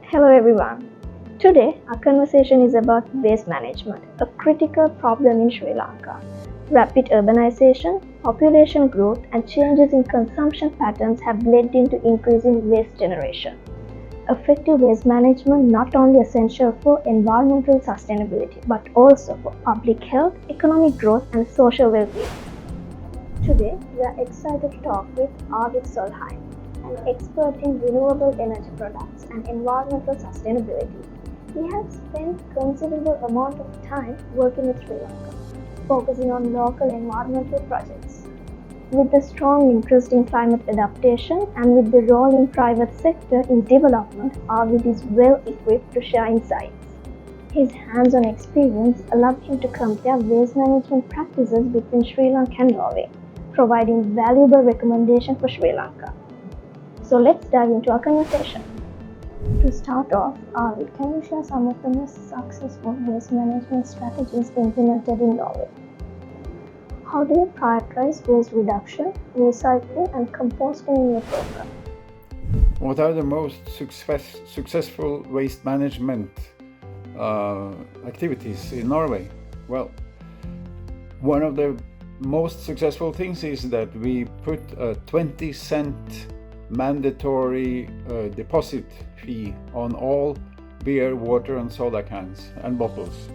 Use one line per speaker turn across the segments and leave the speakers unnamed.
Hello everyone. Today our conversation is about waste management, a critical problem in Sri Lanka. Rapid urbanization, population growth and changes in consumption patterns have led into increasing waste generation. Effective waste management not only essential for environmental sustainability but also for public health, economic growth and social well-being. Today, we are excited to talk with Arvid Solheim, an expert in renewable energy products and environmental sustainability. He has spent considerable amount of time working with Sri Lanka, focusing on local environmental projects. With a strong interest in climate adaptation and with the role in private sector in development, Arvid is well equipped to share insights. His hands-on experience allowed him to compare waste management practices between Sri Lanka and Norway, providing valuable recommendations for Sri Lanka. So let's dive into our conversation. To start off, Arvid, can you share some of the most successful waste management strategies implemented in Norway? How do you prioritize waste reduction, recycling, and composting in your program?
What are the most successful waste management activities in Norway? Well, one of the most successful things is that we put a 20-cent mandatory deposit fee on all beer, water and soda cans and bottles,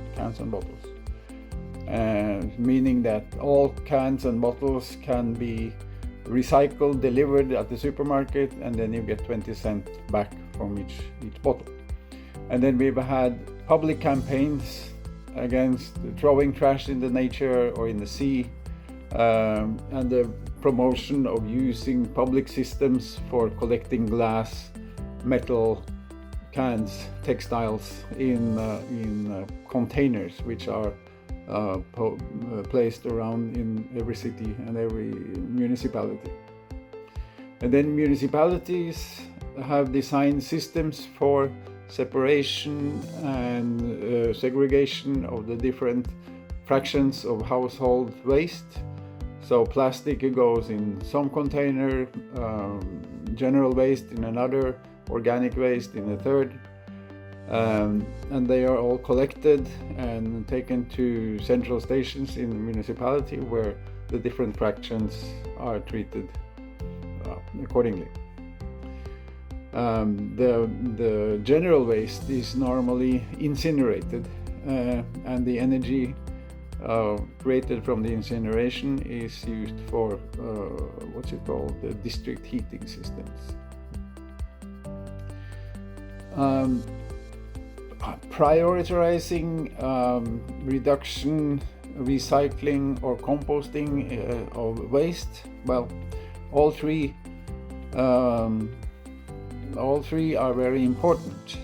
meaning that all cans and bottles can be recycled, delivered at the supermarket, and then you get 20 cents back from each bottle. And then we've had public campaigns against throwing trash in the nature or in the sea, and the promotion of using public systems for collecting glass, metal, cans, textiles in containers, which are placed around in every city and every municipality. And then municipalities have designed systems for separation and segregation of the different fractions of household waste. So plastic goes in some container, general waste in another, organic waste in a third, and they are all collected and taken to central stations in the municipality where the different fractions are treated accordingly. The general waste is normally incinerated, and the energy created from the incineration is used for the district heating systems. Prioritizing reduction, recycling or composting of waste, well, all three are very important.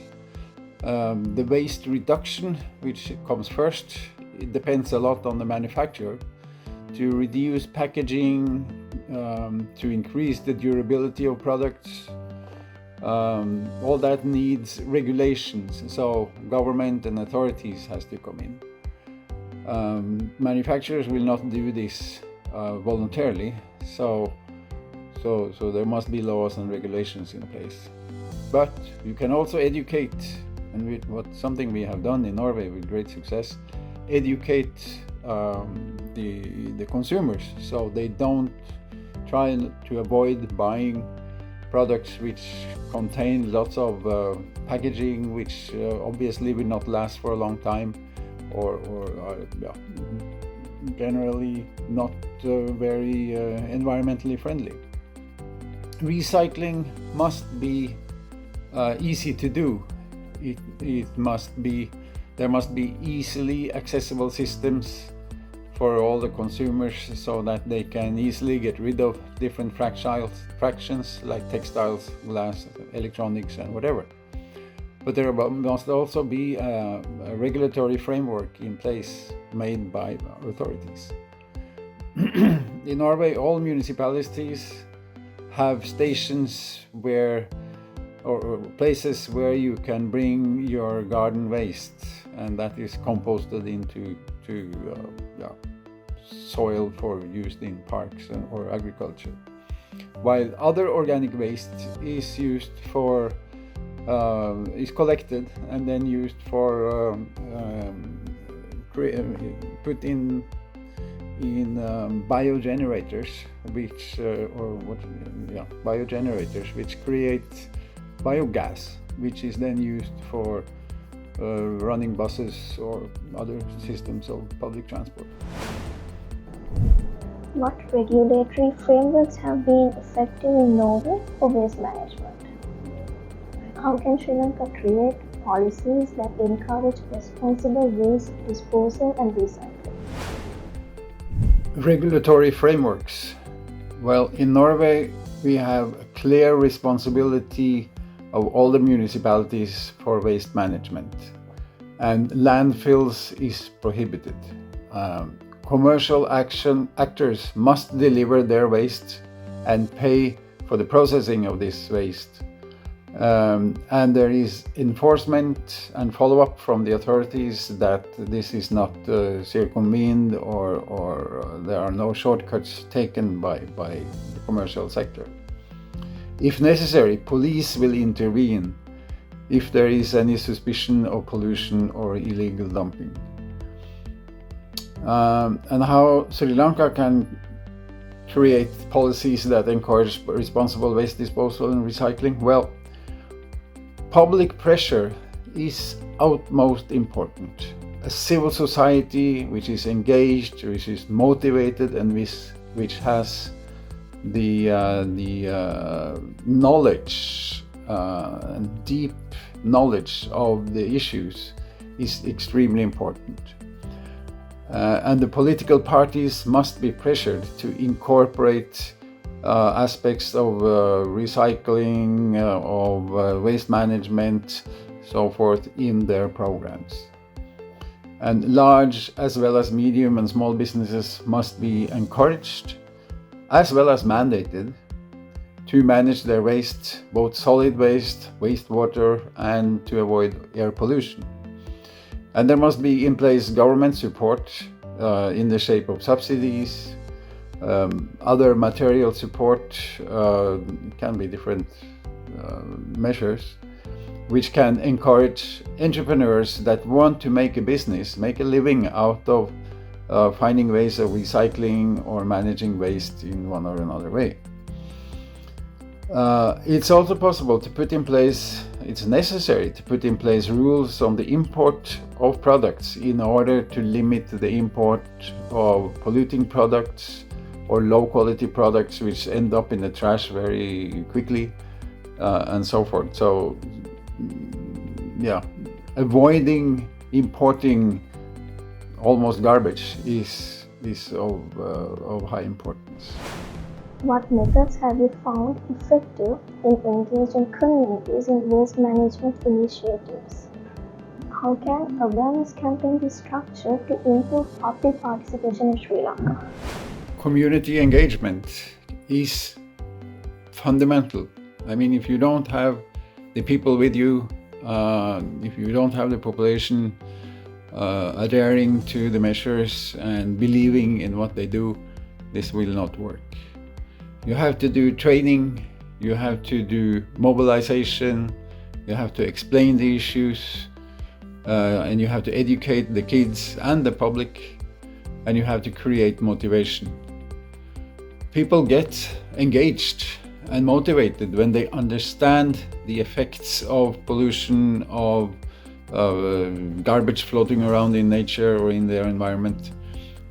The waste reduction, which comes first, it depends a lot on the manufacturer. To reduce packaging, to increase the durability of products, all that needs regulations, so government and authorities has to come in. Manufacturers will not do this voluntarily, so there must be laws and regulations in place. But you can also educate, and something we have done in Norway with great success, educate the consumers so they don't try to avoid buying products which contain lots of packaging which obviously will not last for a long time or are generally not very environmentally friendly. Recycling must be easy to do. There must be easily accessible systems for all the consumers so that they can easily get rid of different fractions like textiles, glass, electronics and whatever. But there must also be a regulatory framework in place made by authorities. In Norway, all municipalities have stations or places where you can bring your garden waste, and that is composted into soil for used in parks or agriculture. While other organic waste is used for is collected and then used for put in biogenerators, biogenerators which create biogas, which is then used for running buses or other systems of public transport.
What regulatory frameworks have been effective in Norway for waste management? How can Sri Lanka create policies that encourage responsible waste disposal and recycling?
Regulatory frameworks. Well, in Norway, we have a clear responsibility of all the municipalities for waste management, and landfills is prohibited. Commercial actors must deliver their waste and pay for the processing of this waste. And there is enforcement and follow-up from the authorities that this is not circumvented or there are no shortcuts taken by the commercial sector. If necessary, police will intervene if there is any suspicion of pollution or illegal dumping. And how Sri Lanka can create policies that encourage responsible waste disposal and recycling? Well, public pressure is utmost important. A civil society which is engaged, which is motivated, and which has the knowledge and deep knowledge of the issues is extremely important. And the political parties must be pressured to incorporate aspects of recycling, of waste management, so forth, in their programs. And large as well as medium and small businesses must be encouraged as well as mandated to manage their waste, both solid waste, wastewater, and to avoid air pollution. And there must be in place government support in the shape of subsidies, other material support, can be different measures, which can encourage entrepreneurs that want to make a business, make a living out of finding ways of recycling or managing waste in one or another way. It's also possible to put in place, it's necessary to put in place rules on the import of products in order to limit the import of polluting products or low quality products which end up in the trash very quickly, and so forth. So, avoiding importing almost garbage is of high importance.
What methods have you found effective in engaging communities in waste management initiatives? How can awareness campaigns be structured to improve public participation in Sri Lanka?
Community engagement is fundamental. I mean, if you don't have the people with you, if you don't have the population adhering to the measures and believing in what they do, this will not work. You have to do training, you have to do mobilization, you have to explain the issues, and you have to educate the kids and the public, and you have to create motivation. People get engaged and motivated when they understand the effects of pollution, of garbage floating around in nature or in their environment,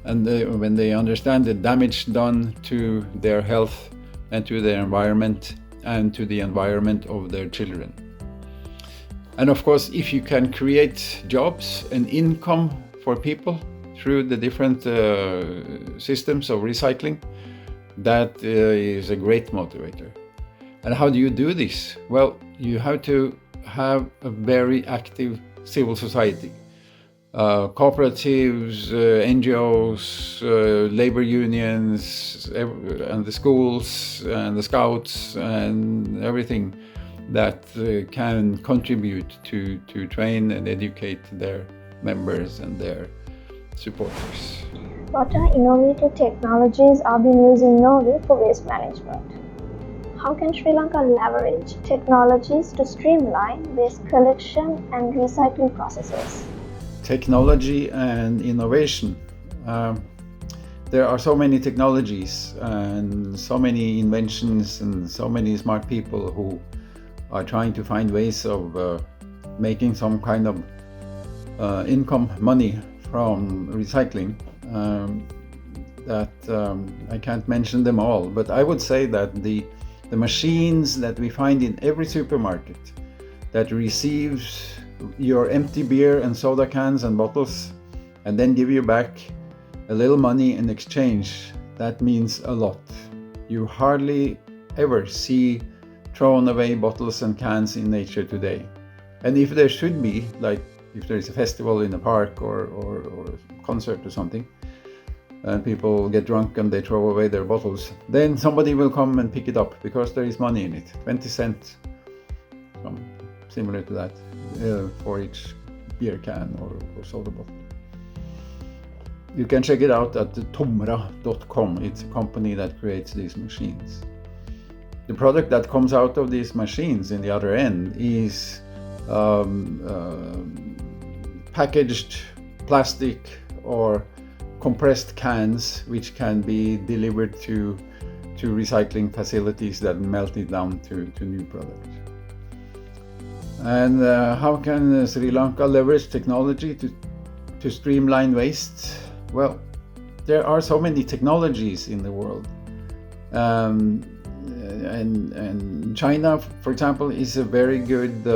and when they understand the damage done to their health and to their environment and to the environment of their children. And of course, if you can create jobs and income for people through the different systems of recycling, that is a great motivator. And how do you do this? Well, you have to have a very active civil society. Cooperatives, NGOs, labor unions, and the schools and the scouts and everything that can contribute to train and educate their members and their supporters.
What are innovative technologies are being used in Norway for waste management? How can Sri Lanka leverage technologies to streamline waste collection and recycling processes?
Technology and innovation. There are so many technologies and so many inventions and so many smart people who are trying to find ways of making some kind of income, money from recycling, that I can't mention them all, but I would say that the machines that we find in every supermarket that receives your empty beer and soda cans and bottles and then give you back a little money in exchange, that means a lot. You hardly ever see thrown away bottles and cans in nature today. And if there should be, like if there is a festival in a park or a concert or something, and people get drunk and they throw away their bottles, then somebody will come and pick it up because there is money in it, 20 cents, similar to that, for each beer can or soda bottle. You can check it out at tomra.com. It's a company that creates these machines. The product that comes out of these machines in the other end is packaged plastic or compressed cans, which can be delivered to recycling facilities that melt it down to new products. And how can Sri Lanka leverage technology to streamline waste? Well, there are so many technologies in the world. And China, for example, is very good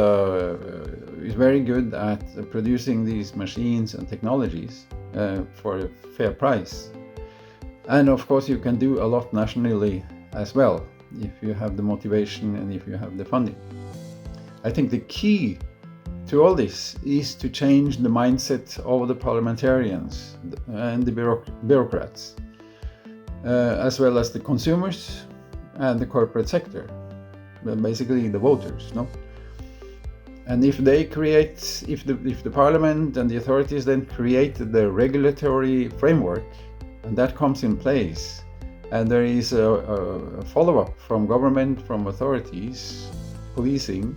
at producing these machines and technologies for a fair price. And of course, you can do a lot nationally as well if you have the motivation and if you have the funding. I think the key to all this is to change the mindset of the parliamentarians and the bureaucrats, as well as the consumers and the corporate sector, basically the voters, no? And if they create, if the parliament and the authorities then create the regulatory framework, and that comes in place, and there is a follow-up from government, from authorities, policing,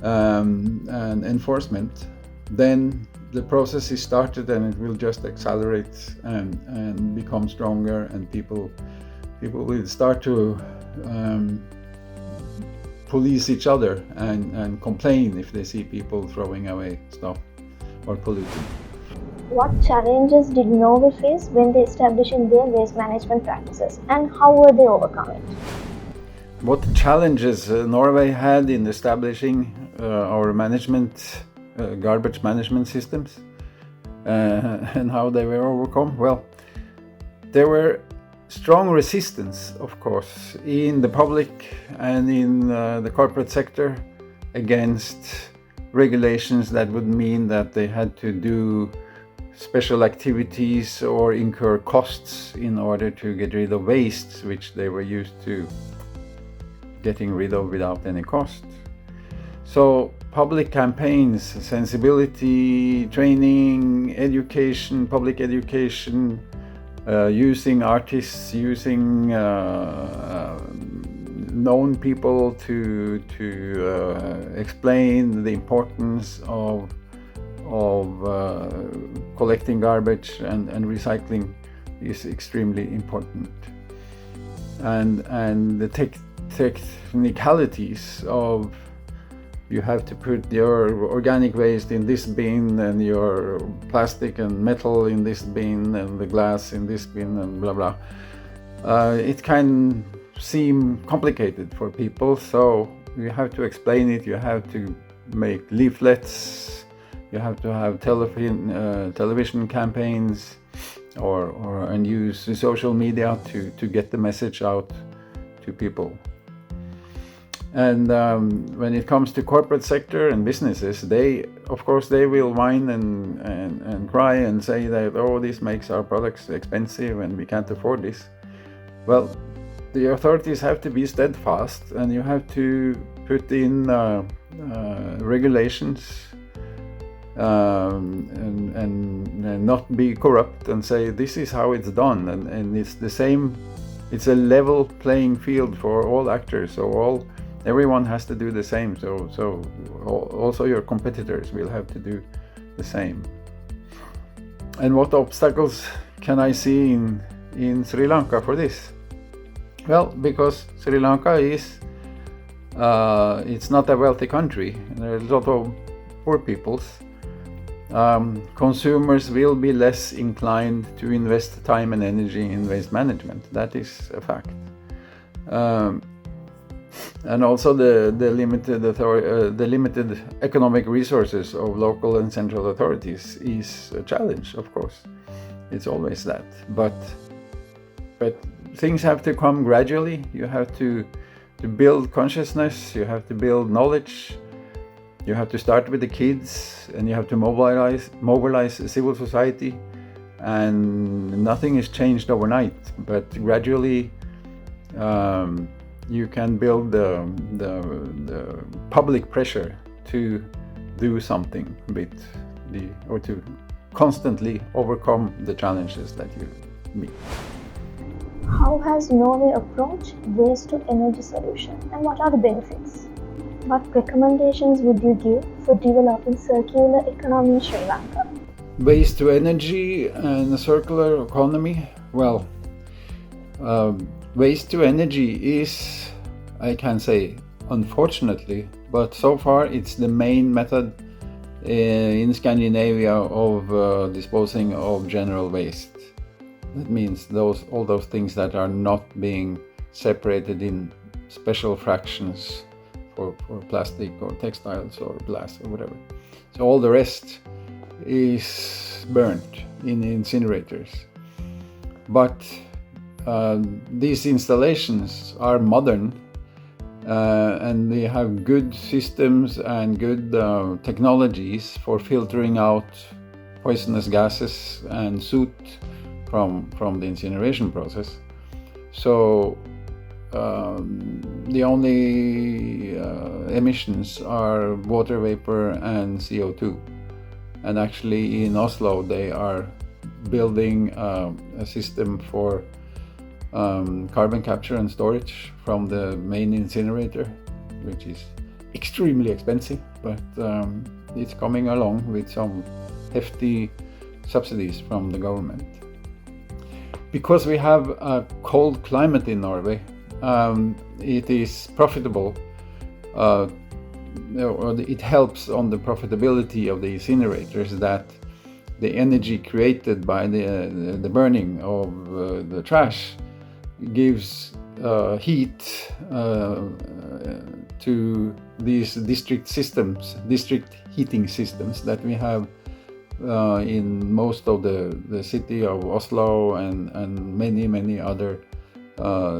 and enforcement, then the process is started and it will just accelerate and become stronger, and people will start to police each other and complain if they see people throwing away stuff or polluting.
What challenges did Norway face when they established their waste management practices, and how were they overcome it?
What challenges Norway had in establishing our garbage management systems, and how they were overcome? Well, there were strong resistance, of course, in the public and in the corporate sector against regulations that would mean that they had to do special activities or incur costs in order to get rid of waste, which they were used to getting rid of without any cost. So public campaigns, sensibility, training, education, public education, using artists, using known people to explain the importance of collecting garbage and recycling is extremely important. And the technicalities of you have to put your organic waste in this bin and your plastic and metal in this bin and the glass in this bin and blah blah. It can seem complicated for people, so you have to explain it. You have to make leaflets. You have to have television campaigns, and use the social media to get the message out to people. And when it comes to corporate sector and businesses, they will whine and cry and say that, oh, this makes our products expensive and we can't afford this. Well, the authorities have to be steadfast, and you have to put in regulations and not be corrupt and say this is how it's done, and it's the same it's a level playing field for all actors. So everyone has to do the same. So also your competitors will have to do the same. And what obstacles can I see in Sri Lanka for this? Well, because Sri Lanka is it's not a wealthy country. There are a lot of poor peoples. Consumers will be less inclined to invest time and energy in waste management. That is a fact. And also the limited economic resources of local and central authorities is a challenge, of course. It's always that. But things have to come gradually. You have to build consciousness, you have to build knowledge, you have to start with the kids, and you have to mobilize civil society, and nothing is changed overnight, but gradually you can build the public pressure to do something or to constantly overcome the challenges that you meet.
How has Norway approached waste to energy solution, and what are the benefits? What recommendations would you give for developing circular economy in Sri Lanka?
Waste to energy and a circular economy. Well, waste to energy is, I can say, unfortunately, but so far it's the main method in Scandinavia of disposing of general waste. That means all those things that are not being separated in special fractions for plastic or textiles or glass or whatever. So all the rest is burnt in incinerators. But these installations are modern and they have good systems and good technologies for filtering out poisonous gases and soot from the incineration process. So the only emissions are water vapor and CO2. And actually in Oslo they are building a system for carbon capture and storage from the main incinerator, which is extremely expensive, but it's coming along with some hefty subsidies from the government. Because we have a cold climate in Norway, it is profitable, or it helps on the profitability of the incinerators that the energy created by the burning of the trash gives heat to these district heating systems that we have in most of the city of Oslo and many other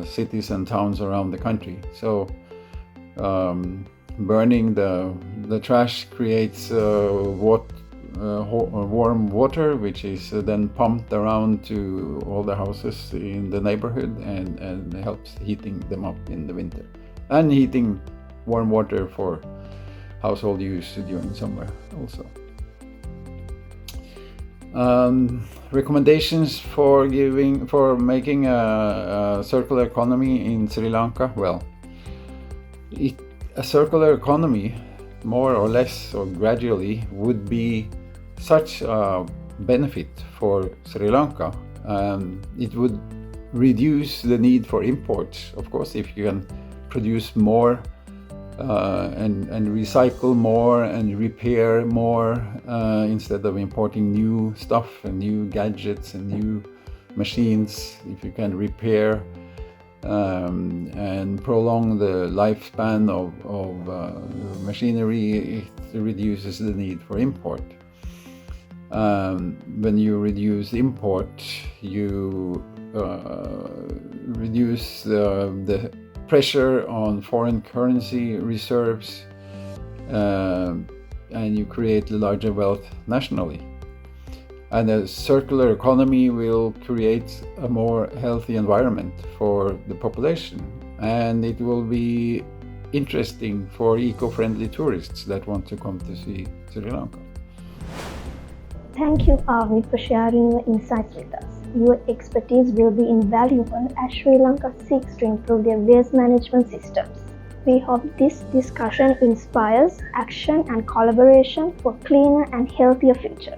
cities and towns around the country. So burning the trash creates warm water, which is then pumped around to all the houses in the neighborhood and helps heating them up in the winter, and heating warm water for household use during summer also. Recommendations for making a circular economy in Sri Lanka. Well, a circular economy, more or less or gradually, would be such a benefit for Sri Lanka. It would reduce the need for imports, of course, if you can produce more and recycle more and repair more instead of importing new stuff and new gadgets and new machines. If you can repair and prolong the lifespan of machinery, it reduces the need for import. When you reduce import, you reduce the pressure on foreign currency reserves, and you create larger wealth nationally. And a circular economy will create a more healthy environment for the population, and it will be interesting for eco-friendly tourists that want to come to see Sri Lanka.
Thank you, Arvid, for sharing your insights with us. your expertise will be invaluable as Sri Lanka seeks to improve their waste management systems. We hope this discussion inspires action and collaboration for a cleaner and healthier future.